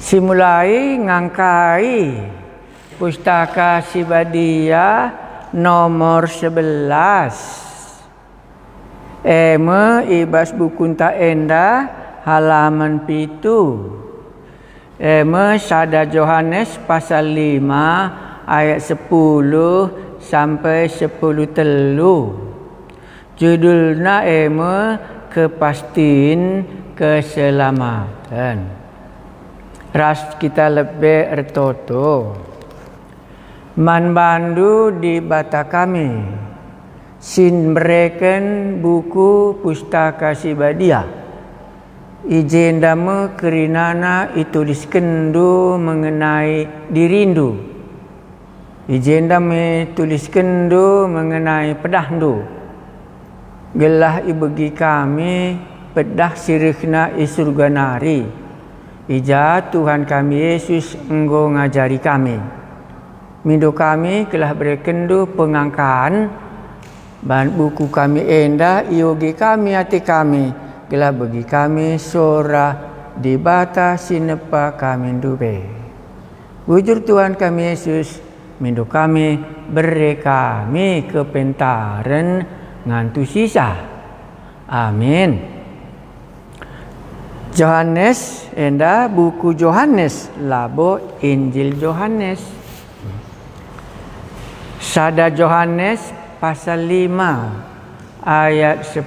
Simulai ngangkai Pustaka Sibadia nomor 11. Ibas bukunta enda halaman 7. Sada Yohanes pasal 5 ayat 10 sampai 10 telu. Judulna kepastian keselamatan. Ras kita lebih ertoto. Man bandu di bata kami. Sin bereken buku Pustaka Sibadia. Ijen dama kerinana itulis kendu mengenai dirindu. Ijen dama tulis kendu mengenai pedahdu. Gelah ibegi kami pedah sirikna isurga nari. Ija Tuhan kami Yesus enggo ngajari kami. Mindo kami telah berkendu pengangkaan ban buku kami enda iogi kami hati kami telah bagi kami sora di bata sinepa kami dube. Bujur Tuhan kami Yesus mindo kami beri kami kepentaran ngantu sisa. Amin. Yohanes enda buku Yohanes labo Injil Yohanes. Sada Yohanes pasal 5 ayat 10.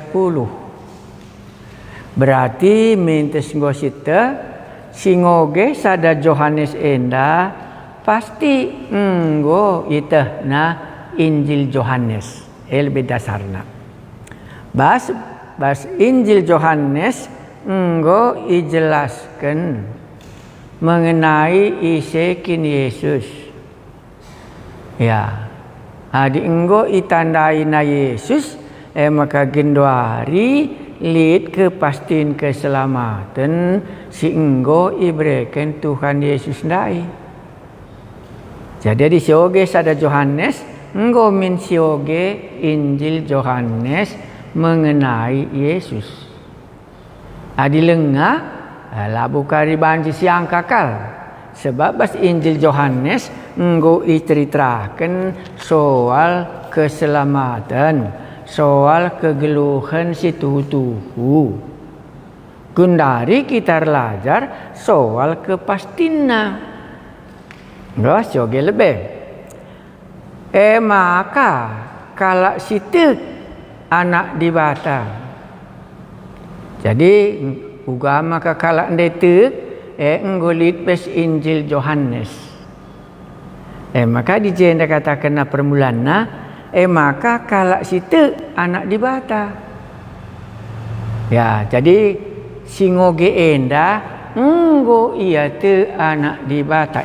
Berarti mintes ngosita singoge sada Yohanes enda pasti nggo itah na Injil Yohanes lebih dasarna. Bas Injil Yohanes enggo ijelaskan mengenai isekin Yesus. Ya. Adi enggo itandai na Yesus maka gendoari lid kepastian keselamatan si enggo ibreken Tuhan Yesus dai. Jadi di sioge sada Yohanes enggo min sioge Injil Yohanes mengenai Yesus. Adi lengah labu kari banci siang kakal sebab bas Injil Yohanes enggo iceritakan soal keselamatan, soal kegeluhan si tuhu. Gundari kita belajar soal kepastina. Nggak soge lebih. Maka kalau situ anak dibata. Jadi ugama kakala ndetek enggolit pes Injil Yohanes. Maka dijenda katakan permulana maka kala situ anak dibata. Ya, jadi singoge enda enggo iya te anak dibata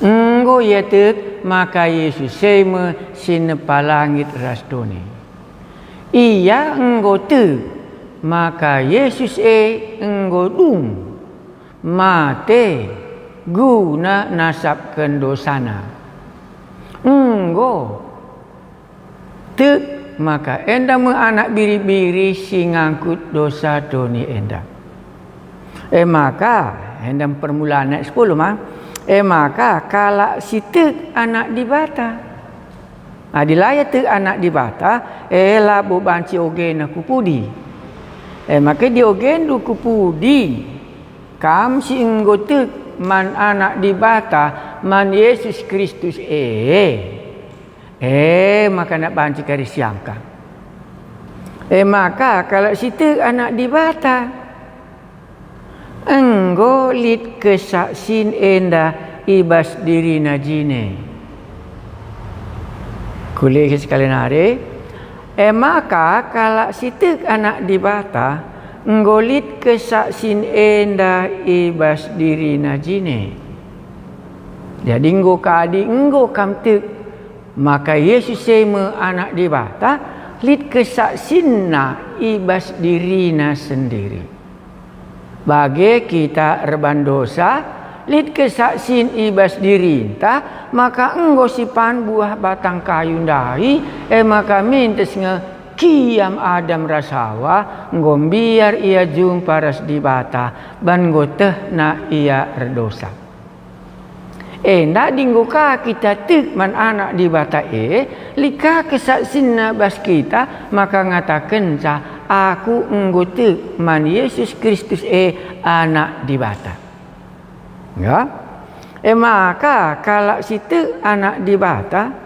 enggo iya te maka Yesus sema sinepa langit rasdone. Iya enggo te maka Yesus enggo dung mate guna nasabkan dosana. Enggo te maka enda anak biri-biri si ngangkut dosa doni enda. Maka enda permulaan 10 mah. Maka kala situ anak dibata. Adilaya tu anak dibata labu banci ogena kupudi. Maka diogen du kupudi. Kam si enggotek man anak dibata man Yesus Kristus maka nak banci kari siangka. Maka kalau situ anak dibata enggo lit kesaksin enda ibas diri najine. Kuliah sekalian hari. Maka kalau situ anak dibata nggolit kesaksin enda ibas diri najine. Jadi enggo kadi enggo kamtek maka Yesus sema anak dibata lit kesaksinna ibas dirina sendiri. Bagi kita reban dosa lid kesaksin ibas dirinta maka enggo sipan buah batang kayu dahi maka mintes nge kiam Adam rasawa ngombiar ia jumpa ras di bata ban goteh na ia redosa. Ndak dinggoka kita tek man anak di bata lika kesaksinna bas kita maka ngatakan ca aku nggotek man Yesus Kristus anak di bata. Ya. Maka kalau situ anak di bata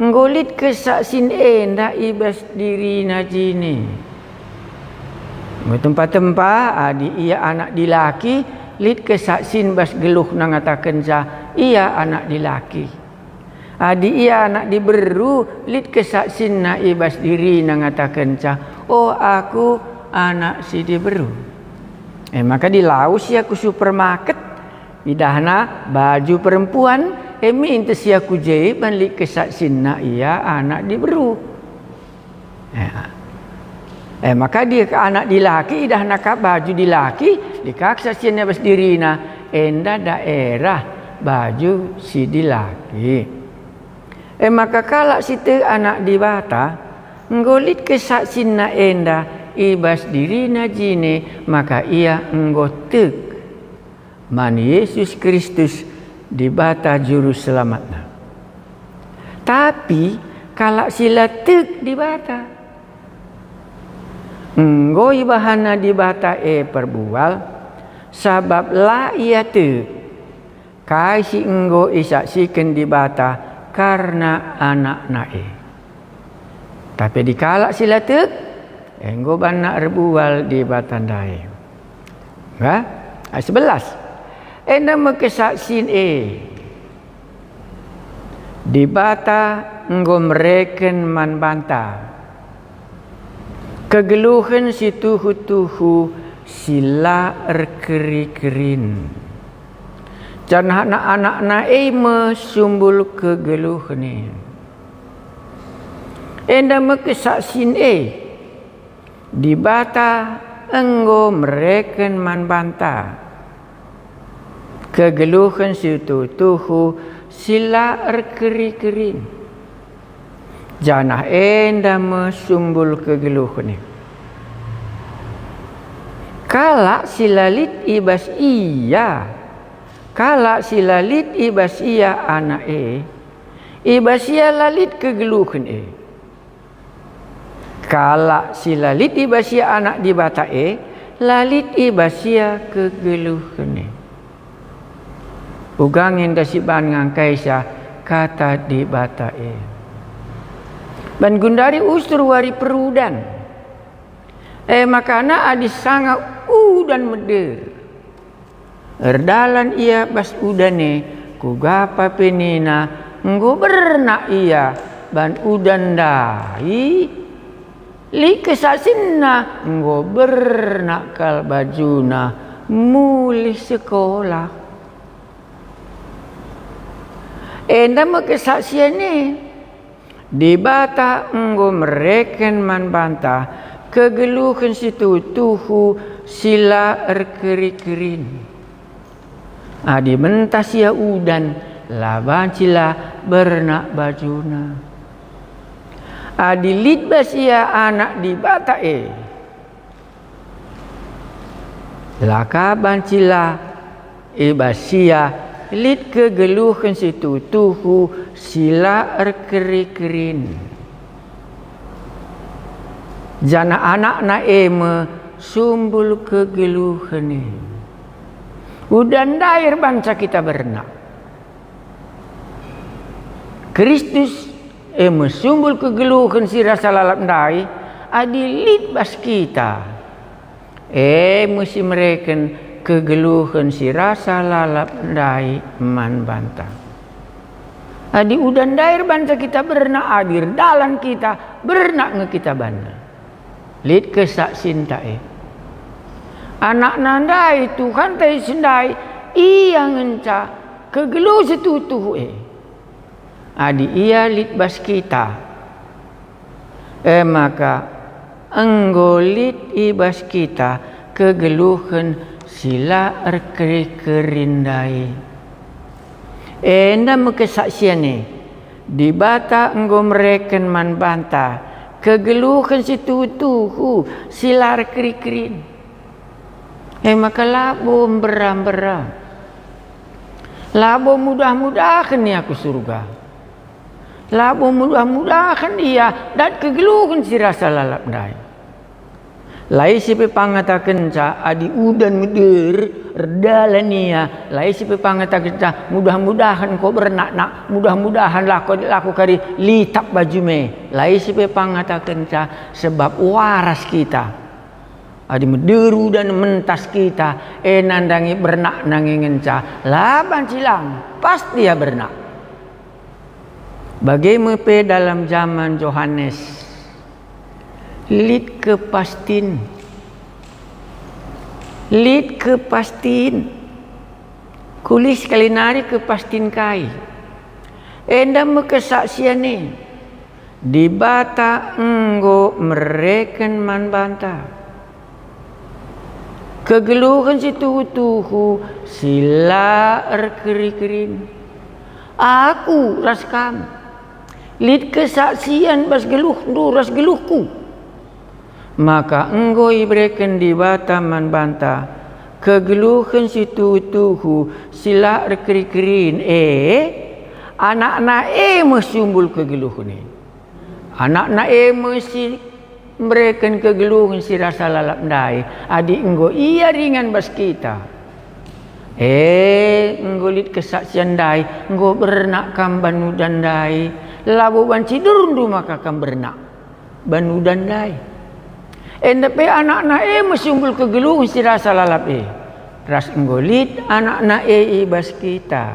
ngolit kesaksin ndak ibas diri najini. Tempat-tempat adi ia anak dilaki lit kesaksin bas geluh ngatakan ca ia anak dilaki. Adi ia anak diberu lit kesaksin na ibas diri ngatakan ca oh aku anak si diberu. Maka di laus ya ku supermarket idahna baju perempuan minta sia ku jahit ban lit kesaksin na ia anak diberu. Maka dia ke anak dilaki dah nak baju dilaki dikaksa siannya bas dirina enda daerah baju si dilaki. Maka kalau situ anak di bata ngolit kesaksin na enda ibas dirina jine maka ia nggotek man Yesus Kristus di bata juru selamatna. Tapi kalau sila tek di bata ngoi bahana di bata perbual sabab la ia te kai si enggo isaksikan di bata karena anak nae. Tapi dikala sila tek enggo bana rebual di batandai. Ha? 11. Enda mekesaksin di bata enggo mereken man banta. Kegeluhan si tuhu-tuhu sila erkeri-kerin. Jangan anak-anak nae sumbul kegeluhan ni. Enda mekesaksin di bata enggo mereken man banta. Kegeluhan si tuhu sila erkeri-kerin. Janah enda mesumbul kegeluhan ni. Kala silalit ibas iya. Kala silalit ibas iya anak ibas iya lalit kegeluhan Kala silalit ibas iya anak di bata lalit ibas iya kegeluhan Ugangin dasiban ngangkai sa kata di bata ban gundari ustur wari perudan. Makana adis sangat udan meder. Erdalan ia bas udane kugapa penina nggo bernak ia ban udan dai li kesasinna nggo bernak kal bajuna mulih sekolah. Enda kesaksian ni di bata enggo mereken man banta kegeluhan situ tuhu sila erkeri-kerin. Adi mentas ya udan laban sila bernak bajuna. Adi litbas ya anak di bata lakaban sila ibasia lit kegeluhan situ tuhu sila erkeri-kerin. Jana anak na sumbul kegeluhan ni. Udan dair bangsa kita bernak. Kristus sumbul kegeluhan si rasa lalap dai adilit bas kita. Mesti mereken kegeluhan si rasa lalap dai man banta. Adi udan dair bangsa kita bernak adir dalam kita bernak nge kita bana. Lid kesaksin tae. Anak nandai Tuhan tai sendai ia ngenca kegelu setutuh Adi ia lid bas kita. Maka enggo lid ibas kita kegeluhan sila erkeri-kerindai. Enda kesaksian ni di bata enggo mereken man banta kegeluhan situ tuhu silar kri-krin. Maka labo beram-beram. Labo mudah-mudahan ni aku surga. Labo mudah-mudahan dia dat kegeluhan si rasa lalap dai. Lai sipe pangataken ca adi udan mudir redalan nia. Lai sipe pangataken ca mudah-mudahan kau bernak-nak, mudah-mudahan laku kari litap baju me. Lai sipe pangataken ca sebab waras kita. Adi mederu dan mentas kita nandangi bernak nangingen ca laban silang pasti dia bernak. Bagaimana dalam zaman Yohanes lid kepastin kulis kalinari kepastin kai enda kesaksian ni di bata enggo mereken man banta kegeluhan situ tuhu sila keri-kerin aku raskam lid kesaksian bas geluh du ras geluhku maka enggo ibreken di bata man banta kegeluhan situ tuhu sila keri-kerin anak-anak mesumbul kegeluhan ni anak-anak mesti mereken kegeluhan si rasa lalap dai adik enggo iya ringan bas kita enggo lid kesaksian dai enggo bernak kam banudan dai labo banci durundu maka kam bernak banudan dai endape anak-anak mesumbul kegeluhan si rasa lalap ras enggo lid anak-anak bas kita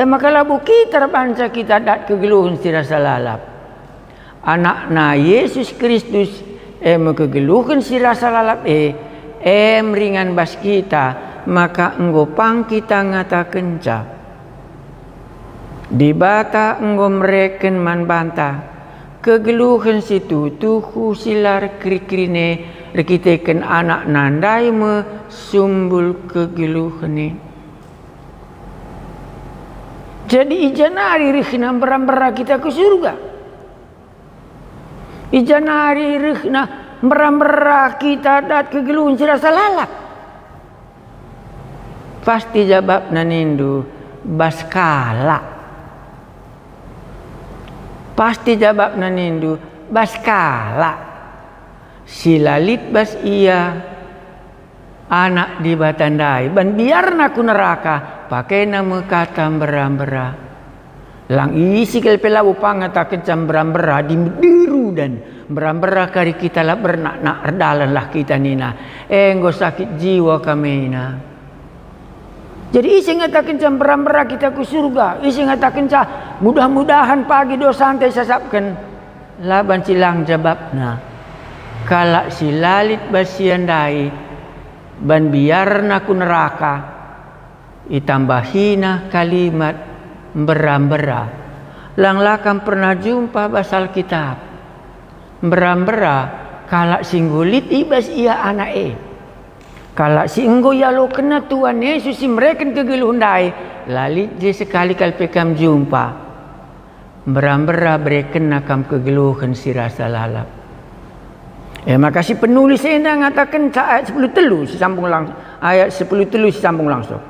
maka labo kita banca kita dat kegeluhan si rasa lalap anak na Yesus Kristus kegeluhan si rasa lalap ringan bas kita maka enggo pang kita ngataken ca di bata enggo mereken man banta kegeluhan situ tuhu silar kri-krine rekiteken anak nandai me sumbul kegeluhan ni. Jadi ijanari rihna beram-beram kita ke surga. Ijanari rihna beram-beram kita dat kegeluhan si rasa lalap. Pasti jawab nanindu baskala. Pasti jawab nanindu baskala. Silalit bas iya anak di batandai ban biar naku neraka pakai nama kata beram-beram. Lang isi kelpela upang ngatakan cam beram-beram di mediru dan beram-beram kari kita lah bernak-nak redalan lah kita nina. Enggo sakit jiwa kami na. Jadi isi ngatakan cam beram-beram kita ke surga. Isi ngatakan cam mudah-mudahan pagi dosa santai sasapkan. Laban silang jawabna. Kalak silalit basiandai ban biar naku neraka. Itambahina kalimat beram-beram. Lang lakam pernah jumpa basal kitab. Beram-beram kalak singgulit ibas ia anak kalak singgo yalo kena Tuhan Yesus si mereka kegeluhundai lalit je sekali kalpekam jumpa. Beram-beram bereken nakam kegeluhan si rasa lalap. Makasih penulis enda ngatakan ayat 10 sambung langsung. Ayat 10 sambung langsung.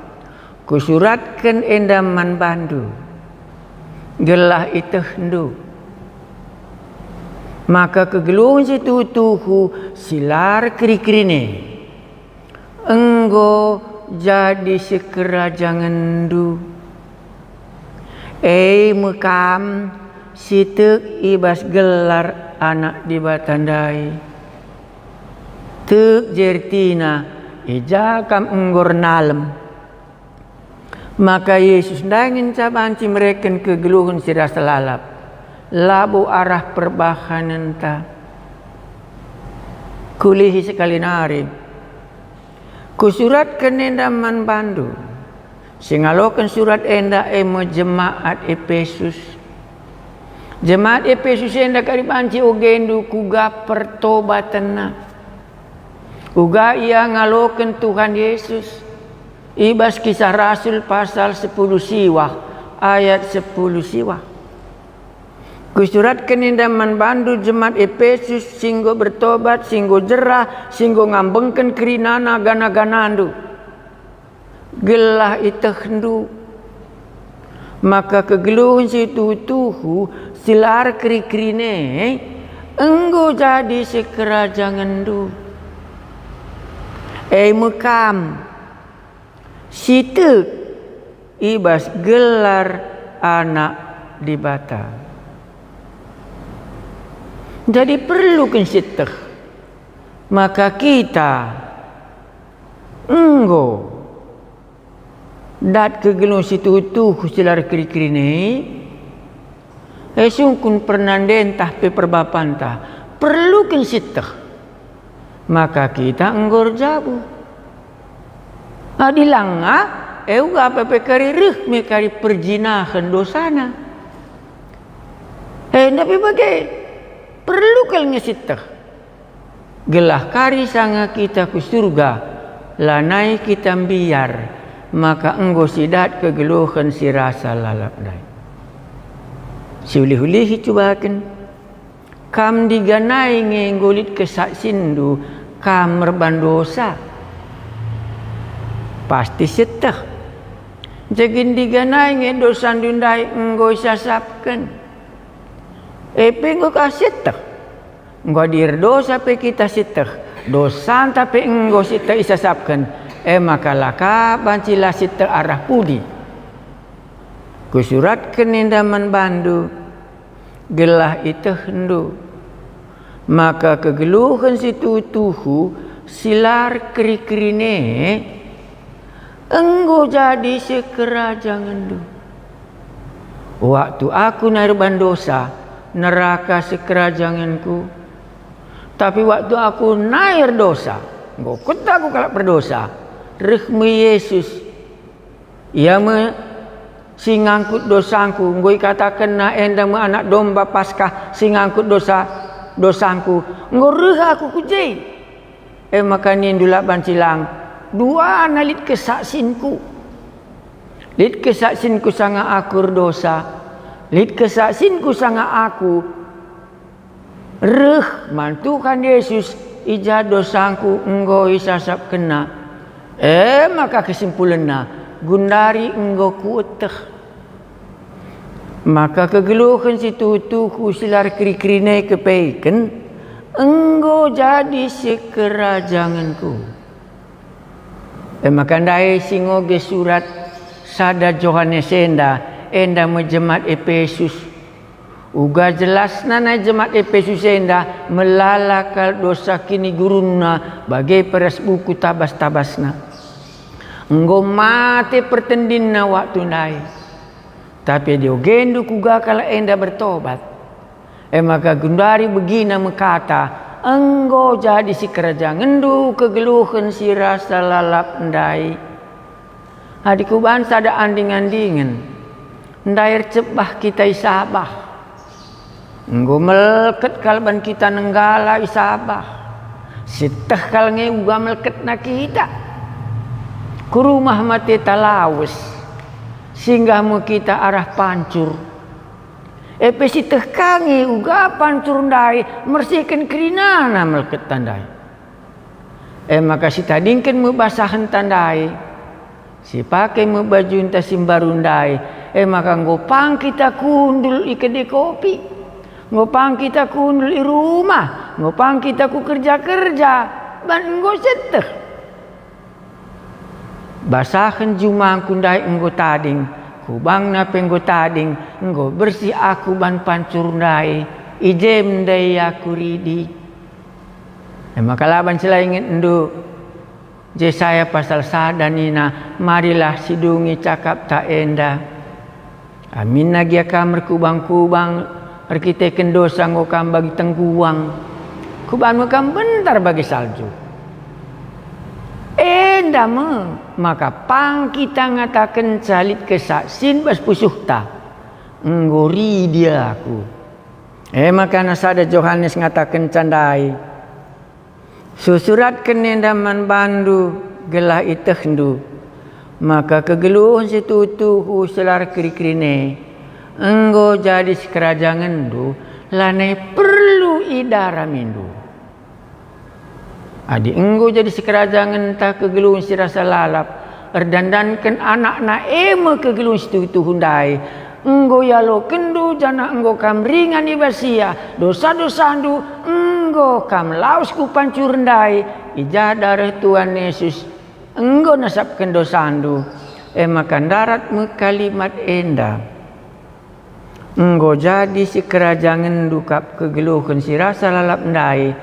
Kusuratkan enda man bandu gelah itu hendu maka kegeluhan situ tuhu silar kri-krine enggo jadi sekerajangan du mekam sitek ibas gelar anak di batandai tek jertina ijakam enggor nalem. Maka Yesus dangin cabanci mereka kegeluhan si rasa lalap. Labu arah perbahanan ta. Kulihi sekali nari. Kusuratkan enda man bandu. Singalokan surat enda jemaat Efesus. Jemaat Efesus enda karibanci ugendu kuga pertobatan na. Uga ia ngalokan Tuhan Yesus. Ibas kisah Rasul pasal 10 siwah ayat 10 siwah. Kusuratkan indaman bandu jemaat Efesus singgo bertobat, singgo jerah, singgo ngambengkan kerinana gana-ganandu. Gelah itahdu. Maka kegeluhan situ tuhu silar keri-kerine enggo jadi sekerajangan du. Mekam situ ibas gelar anak di bata. Jadi perlu kensitah. Maka kita enggo dat kegelung situ tu kusilar kiri-kiri ni sungkun pernandentah pe perbapantah perlu kensitah. Maka kita enggor jabu adilanga uga apa kari rih me kari perjinahan dosana tapi bagai perlu kal ngesitah gelah kari sanga kita ku surga lanai kita biar maka enggo sidat kegeluhan si rasa lalap dai. Si ulih-ulihi cubakan kam diganai ngenggolit kesaksindu kam merbandosa pasti setah jagin diganai ngedosan dundai enggo sasapkan enggo kasetah enggo dirdosa pe kita setah dosan tapi enggo setah isasapkan maka laka bancilah sita arah pudi. Kusurat kenindaman bandu gelah itu hendu. Maka kegeluhan situ tuhu silar keri-kerine enggo jadi sekerajangan du. Waktu aku nair bandosa neraka sekerajanganku. Tapi waktu aku nair dosa enggo kota aku kalak berdosa. Rehmi Yesus ia singangkut dosaku ngoi katakan na endang anak domba Paskah singangkut dosaku ngoreh aku kujai maka nindula bancilang dua nalit kesaksinku lit kesaksinku sanga aku dosa lit kesaksinku sanga aku reh mantukan Yesus ija dosaku ngoi sasap kena maka kesimpulannya gundari enggo kuuteh maka kegeluhan situ tuku silar keri-kerine kepeiken enggo jadi sekerajanganku maka ndai singoge surat sada Johannes enda mejemat Efesus uga jelas nana jemaat Efesus enda melalakal dosa kini guruna bagai peras buku tabas-tabasna enggo mate pertendinna waktu nai tapi dia gendu kuga kala enda bertobat maka gundari begina mekata enggo jadi si kerajaan ndu kegeluhan si rasa lalap ndai adikku bansa ada anding-andingen ndair cepah kita isabah enggo melket kalban kita nenggala isabah sitah kal ngeuga melket na kita ku rumah mati talawes singgah mu kita arah pancur si teh kange uga pancur ndai mersihkan kerinana melket tandai maka si tadingken mu basahan tandai si pakai mu baju enta simbarundai maka ngopang kita kundul ikede kopi ngopang kita kundul i rumah ngopang kita ku kerja-kerja ban enggo seteh basahan jumang kundai enggo tading kubang na penggo tading enggo bersih aku ban pancur ndai ijem ndai aku ridi maka laban selaingin endu Yesaya pasal sadanina marilah sidungi cakap tak enda amin lagi kamar kubang-kubang arkiteken dosa ngokam bagi tengguang kuban ngokam bentar bagi salju enda maka pang kita ngatakan calit kesaksin bas pusuhta nggori dia aku maka nasada Johannes ngatakan candai susurat kenendaman bandu gelah itehdu maka kegeluhan situ selar kiri-kirine enggo jadi sekerajangan du lanai perlu idara mindu. Adi enggo jadi sekerajangan tak kegelun si rasa lalap erdandankan anak-anak ema kegelun situ hundai enggo yalo kendu jana enggo kam ringan ibasia dosa-dosa andu enggo kam laus ku pancur rendai ija darah Tuhan Yesus enggo nasabkan dosa andu makan darat me kalimat enda enggo jadi si kerajangan dukap kegeluhkan si rasa lalap ndai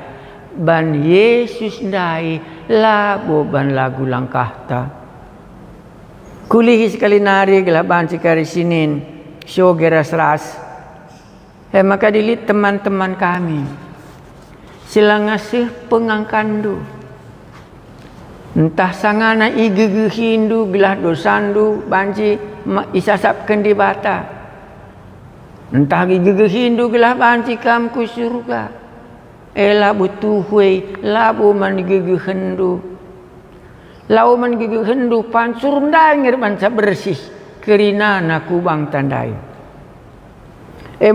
ban Yesus ndai labo ban lagu langkah ta kulihi sekali nari gelaban cikari sinin show geras ras maka dilit teman-teman kami sila ngasih pengangkandu entah sangana igege hindu gelah dosandu banci isasapkan di bata entah igege hindu gelah banci kam ku surga labu tuhui labu man igege hendu lau man igege hendu pancur ndai ngir banca bersih kerinana kubang tandai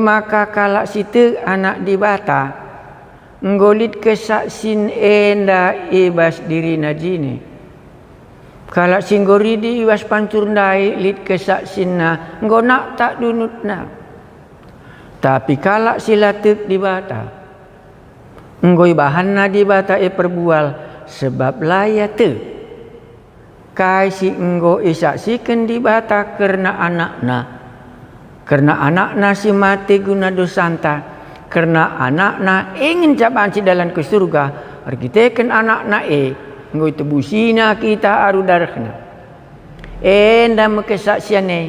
maka kalak situ anak di bata nggolit kesaksin enda ibas diri najini kalak singgoridi ibas pancur ndai lit kesaksinna nggonak tak dunutna tapi kalak silatuk di bata nggoi bahanna di bata perbual sebab laya tu kai si enggo isaksikan di bata karena anakna si mati guna dosanta karena anakna ingin cabanci dalam ke surga arkiteken anakna enggo tebusina kita aru darahna enda mekesaksiane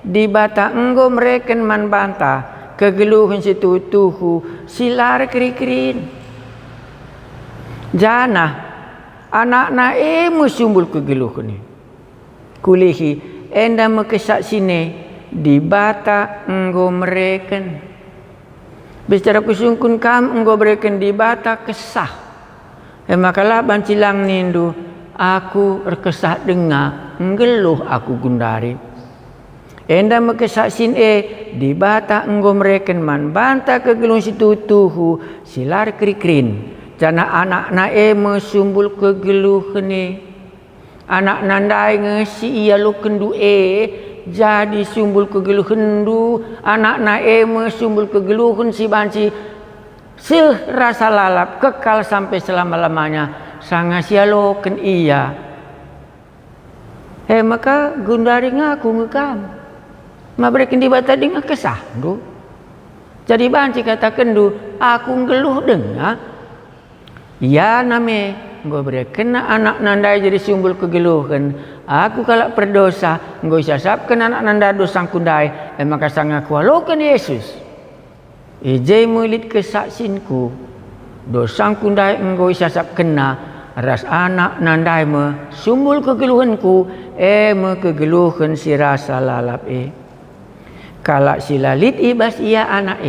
di bata enggo mereken man banta kegeluhan situ tuhu silar keri-kerin jana anak-anak musumbul kegeluh ni kulihi enda mekesaksine di bata enggo mereken bicara kusungkun kam enggo mereken di bata kesah makalah bancilang nindu aku rekesah denga nggeluh aku gundari enda mekesaksin di bata enggo mereken man banta kegeluh situ tuhu silar keri-kerin jana anak-anak mesumbul kegeluh ni anak nandai ngesi ia lu kendu jadi sumbul kegeluh hendu anak-anak mesumbul kegeluhan si banci serasa lalap kekal sampai selama-lamanya sanga sialo ken iya maka gundari ngaku ngekam mabrekin di bata dengar kesah du jadi banci kata kendu aku ngeluh dengar ya name nggo kena anak nandai jadi sumbul kegeluhan aku kalak berdosa nggo isasapkan anak nanda dosa kundai maka sanga kualokan Yesus ije mulit kesaksinku dosa kundai nggo isasap kena ras anak nandai me sumbul kegeluhanku me kegeluhan si rasa lalap kalak silalit ibas ia anak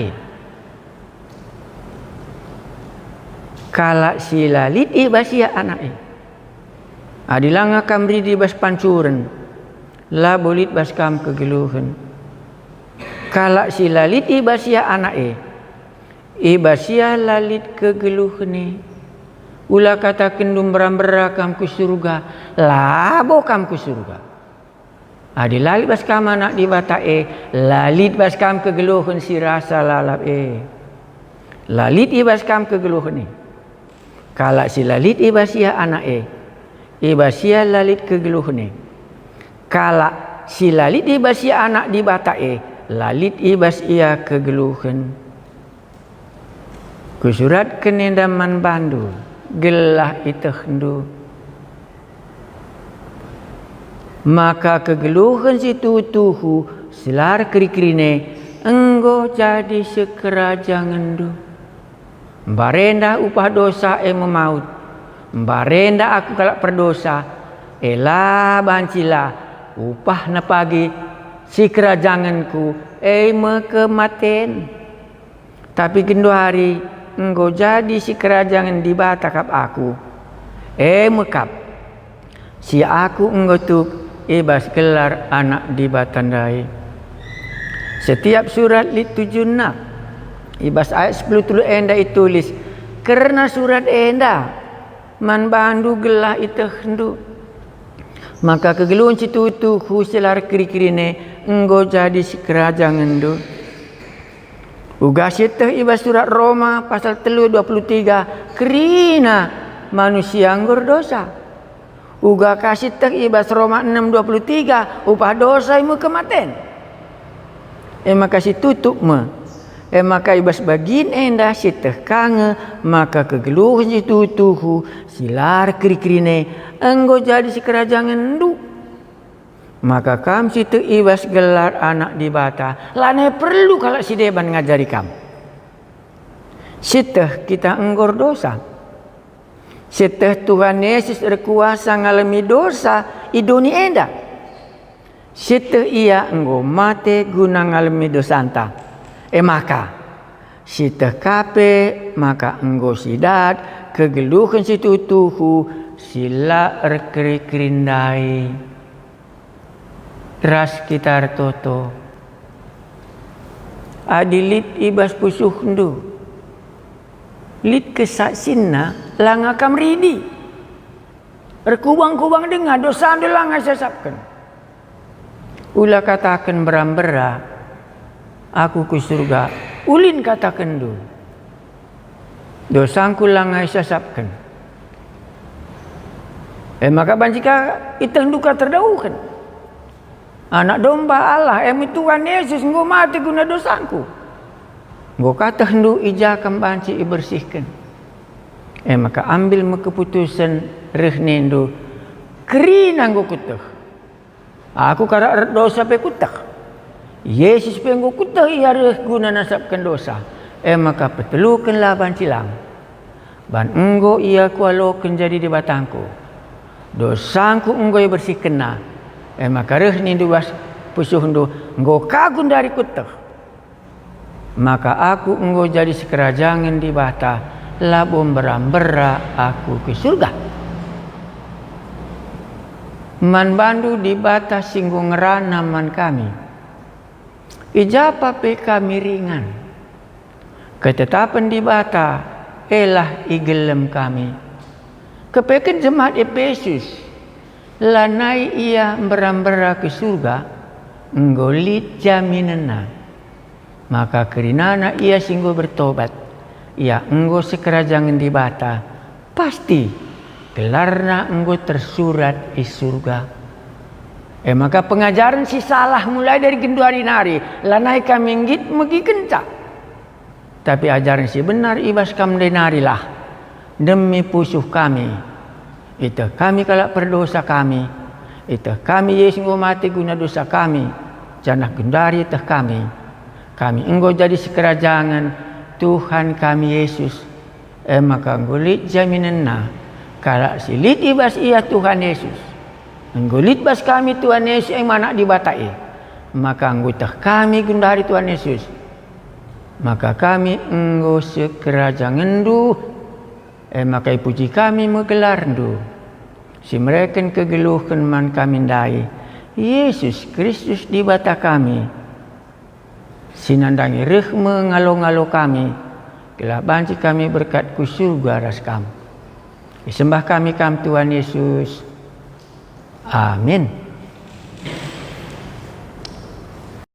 kalak silalit ibas ia anak adilanga kamri di bas pancuran la bolit bas kam kegeluhan kalak silalit ibas ia anak ibas ia lalit kegeluhan ulah kata kendum berambera kam ku surga labo kam ku surga adilalit bas kam anak di bata lalit bas kam kegeluhan si rasa lalap lalit ibas kam kegeluhan kalak silalit ibas ia anak ibas ia lalit kegeluhan kalak silalit ibas ia anak di bata lalit ibas ia kegeluhan kusurat kenendaman bandu gelah itu hendu maka kegeluhan situ tuhu silar keri-kerine enggo jadi sekerajangan du barenda upah dosa memaut barenda aku kalak perdosa ela bancila upah na pagi si kerajanganku kematen tapi kendo hari enggo jadi si kerajangan di batakap aku mekap si aku enggo tuk ibas gelar anak di batandai Setiap surat lit 76 ibas ayat 10 tulu enda ditulis karena surat enda man bandu gelah itu hendu maka kegeluan citutuhu selar kiri-kirine enggo jadi si kerajaan endu. Uga siteh ibas surat Roma pasal 3:23 kerina manusia anggur dosa. Uga kasih teh ibas Roma 6:23 upah dosa imu kematen. Maka si tutup me. Maka ibas bagin enda si teh kange maka kegeluh si tutuhu silar kiri-kirine enggo jadi si kerajaan endu. Maka kam situ ibas gelar anak di bata lane perlu kalau si deban ngajari kam. Siteh kita enggor dosa. Siteh Tuhan Yesus berkuasa ngalami dosa idoni enda. Siteh ia enggo mate guna ngalami dosa anta. Maka siteh kape maka enggo sidat kegeluhan situ tuhu sila erkerindai ras kitar toto adilit ibas pusuh ndu lit kesaksinna langakam ridi rekubang-kubang dengar dosa anda langa sesapkan ula katakan beram-bera aku ke surga ulin katakan du dosangku langa sesapkan maka banjika iteng duka terdauhkan anak domba Allah Tuhan Yesus engkau mati guna dosaku engkau kata hendu ijakam banci ibersihkan maka ambil keputusan rehnendu kerina engkau kutah aku kara dosa pe kutah Yesus pe engkau kutah ia reh guna nasabkan dosa maka petelukanlah bancilang ban engkau ia kualokan jadi di batangku dosangku engkau bersihkan maka reh ni duas pusuh ndu engkau kagun dari kutah maka aku engkau jadi sekerajangan di bata labom berambera aku ke surga man bandu di bata singgung ngerana man kami ijapa pe kami ringan ketetapan di bata elah igelem kami kepeken jemaat Efesus lanai ia berambera ke surga nggolit jaminana maka kerinana ia singgo bertobat ia enggo sekerajangan di bata pasti gelarna enggo tersurat di surga maka pengajaran si salah mulai dari genduari nari lanai kami ngit megi kencak tapi ajaran si benar ibas kam denarilah demi pusuh kami itu kami kalau berdosa kami itu kami Yesus engkau mati guna dosa kami janah gendari itu kami engkau jadi sekerajangan Tuhan kami Yesus maka ngulit jaminanna kalau silit ibas ia Tuhan Yesus ngulit bas kami Tuhan Yesus yang mana dibatai maka anggota kami gendari Tuhan Yesus maka kami engkau sekerajangan du maka puji kami menggelar du si mereka kegeluhkan man kami dai Yesus Kristus di bata kami sinandangi reh mengalo-ngalo kami kelah banci kami berkat ku surga ras kam disembah kami kam Tuhan Yesus amin.